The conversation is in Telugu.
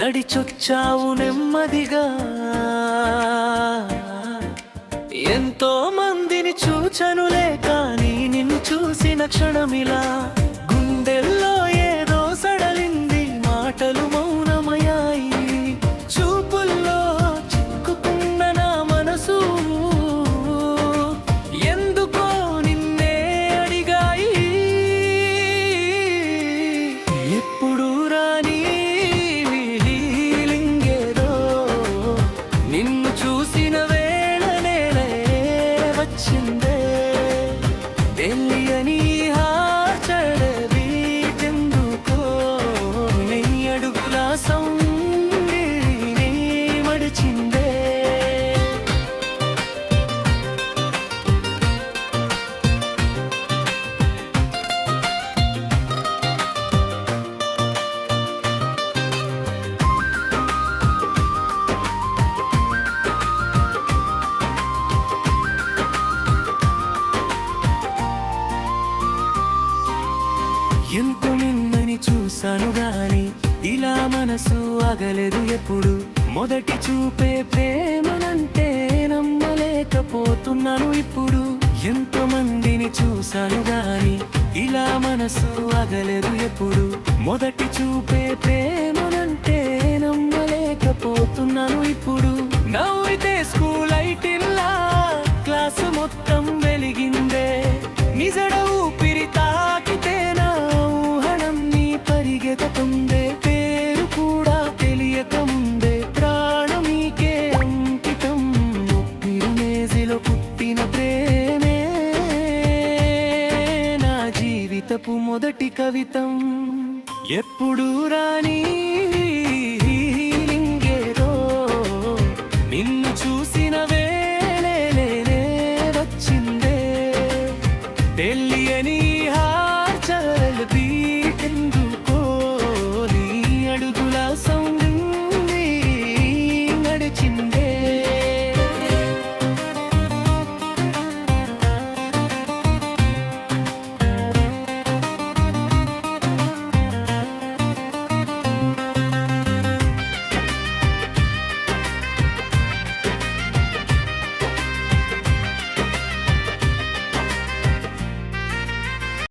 నడిచొచ్చావు నెమ్మదిగా, ఎంతో మందిని చూచనులే కానీ నిన్ను చూసిన క్షణమిలా గుండెల్లో ఏదో సడలింది, మాటలు మౌనమయ్యాయి, చూపుల్లో చిక్కుకున్న నా మనసు ఎందుకో నిన్నే అడిగాయి. ఎప్పుడు రాని ఫీలింగేదో నిన్ను చూసిన వేళనే వచ్చిందే, తెలియని హార్చడబీటెందుకో నీ అడుగుల సౌందర్యనే మడిచిందే. ఎంతో నిన్నని చూశాను గాని ఇలా మనసు ఆగలేదు ఎప్పుడు, మొదటి చూపే ప్రేమనంటే నమ్మలేకపోతున్నాను ఇప్పుడు. ఎంతో మందిని చూశాను గాని ఇలా మనసు ఆగలేదు ఎప్పుడు, మొదటి చూపే ప్రేమనంటే నమ్మలేకపోతున్నాను ఇప్పుడు. నవ్వితే స్కూల్ లైటిల్లా క్లాసు మొత్తం వెలిగిందే, నిజడ ఊపిరి తాకితే నా ఊహణం పరిగెత్తుతుందే, పేరు కూడా తెలియక ముందే ప్రాణమీకే అంకితం, మేజిలో పుట్టిన ప్రేమే నా జీవితపు మొదటి కవితం. ఎప్పుడు రాని ఫీలింగేదో నిన్ను చూసిన వేళనే వచ్చిందే,